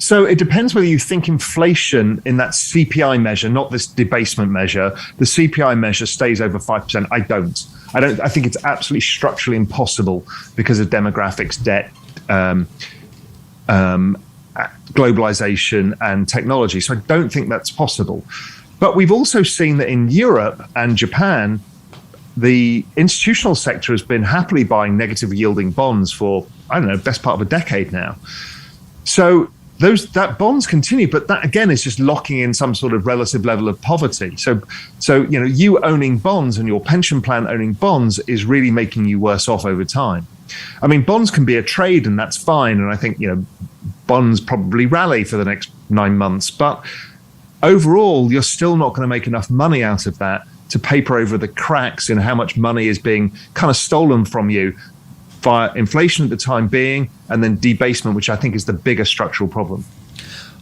So it depends whether you think inflation in that CPI measure, not this debasement measure, the CPI measure stays over 5%. I don't. I think it's absolutely structurally impossible because of demographics, debt, globalization, and technology. So I don't think that's possible. But we've also seen that in Europe and Japan, the institutional sector has been happily buying negative yielding bonds for, I don't know, best part of a decade now. So that bonds continue, but that again is just locking in some sort of relative level of poverty. So you owning bonds and your pension plan owning bonds is really making you worse off over time. I mean, bonds can be a trade, and that's fine. And I think bonds probably rally for the next 9 months, but overall, you're still not going to make enough money out of that to paper over the cracks in how much money is being kind of stolen from you via inflation at the time being, and then debasement, which I think is the bigger structural problem.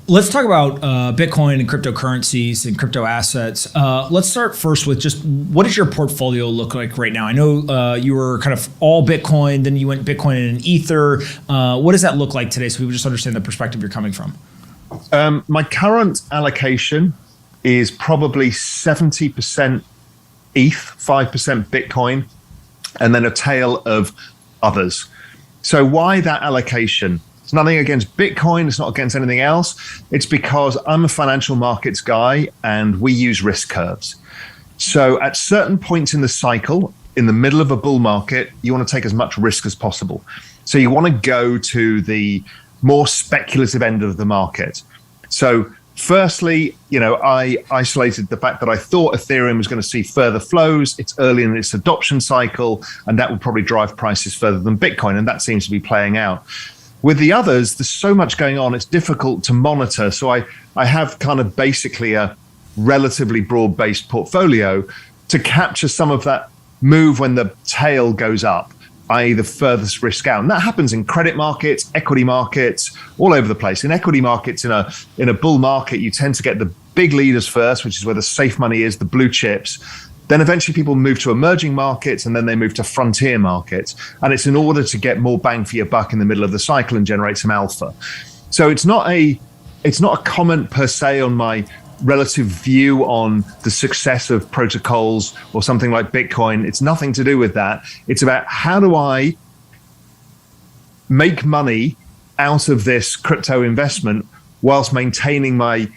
Let's talk about Bitcoin and cryptocurrencies and crypto assets. Let's start first with just what does your portfolio look like right now? I know you were kind of all Bitcoin, then you went Bitcoin and Ether. What does that look like today? So we just understand the perspective you're coming from. My current allocation is probably 70% ETH, 5% Bitcoin, and then a tail of others. So why that allocation? It's nothing against Bitcoin. It's not against anything else. It's because I'm a financial markets guy and we use risk curves. So at certain points in the cycle, in the middle of a bull market, you want to take as much risk as possible. So you want to go to the more speculative end of the market. So firstly, I isolated the fact that I thought Ethereum was going to see further flows. It's early in its adoption cycle, and that will probably drive prices further than Bitcoin, and that seems to be playing out. With the others, there's so much going on, it's difficult to monitor. So I have kind of basically a relatively broad-based portfolio to capture some of that move when the tail goes up, i.e. the furthest risk out. And that happens in credit markets, equity markets, all over the place. In equity markets, in a bull market, you tend to get the big leaders first, which is where the safe money is, the blue chips. Then eventually people move to emerging markets, and then they move to frontier markets. And it's in order to get more bang for your buck in the middle of the cycle and generate some alpha. So it's not a comment per se on my relative view on the success of protocols or something like Bitcoin. It's nothing to do with that. It's about how do I make money out of this crypto investment whilst maintaining my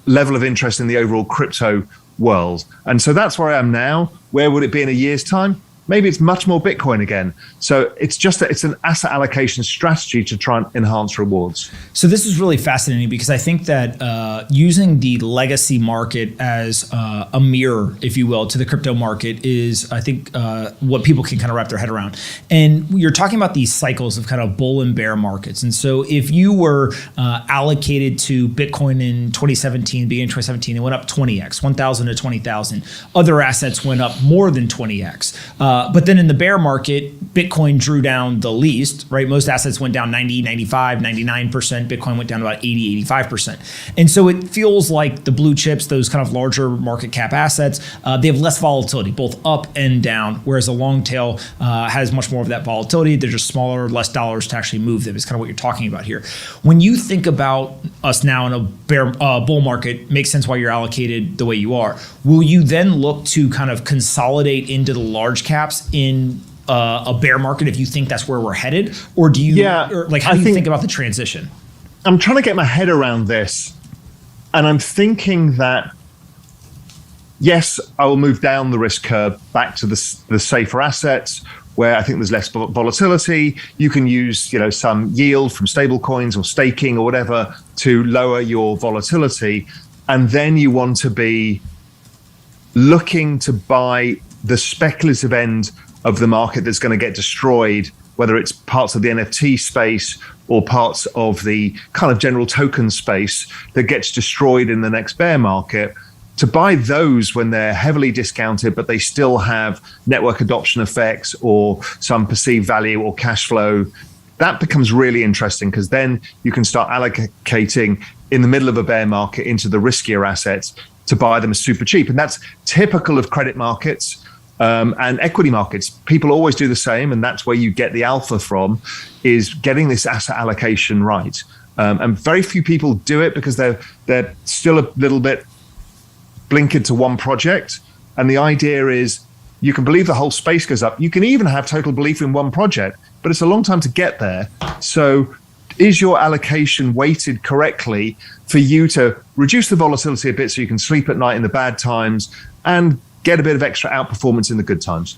level of interest in the overall crypto world. And so that's where I am now. Where would it be in a year's time? Maybe it's much more Bitcoin again. So it's an asset allocation strategy to try and enhance rewards. So this is really fascinating because I think that using the legacy market as a mirror, if you will, to the crypto market is, I think, what people can kind of wrap their head around. And you're talking about these cycles of kind of bull and bear markets. And so if you were allocated to Bitcoin in 2017, beginning of 2017, it went up 20x, 1,000 to 20,000. Other assets went up more than 20x. But then in the bear market, Bitcoin drew down the least, right? Most assets went down 90, 95, 99%. Bitcoin went down about 80, 85%. And so it feels like the blue chips, those kind of larger market cap assets, they have less volatility, both up and down, whereas a long tail has much more of that volatility. They're just smaller, less dollars to actually move them. It's kind of what you're talking about here. When you think about us now in a bull market, makes sense why you're allocated the way you are. Will you then look to kind of consolidate into the large caps in a bear market if you think that's where we're headed? Or do you, how do you think about the transition? I'm trying to get my head around this. And I'm thinking that, yes, I will move down the risk curve back to the safer assets where I think there's less volatility. You can use, some yield from stable coins or staking or whatever to lower your volatility. And then you want to be looking to buy the speculative end of the market that's going to get destroyed, whether it's parts of the NFT space or parts of the kind of general token space that gets destroyed in the next bear market, to buy those when they're heavily discounted, but they still have network adoption effects or some perceived value or cash flow. That becomes really interesting because then you can start allocating in the middle of a bear market into the riskier assets to buy them as super cheap. And that's typical of credit markets. And equity markets, people always do the same, and that's where you get the alpha from, is getting this asset allocation right. And very few people do it because they're still a little bit blinkered to one project. And the idea is you can believe the whole space goes up. You can even have total belief in one project, but it's a long time to get there. So is your allocation weighted correctly for you to reduce the volatility a bit so you can sleep at night in the bad times and get a bit of extra outperformance in the good times?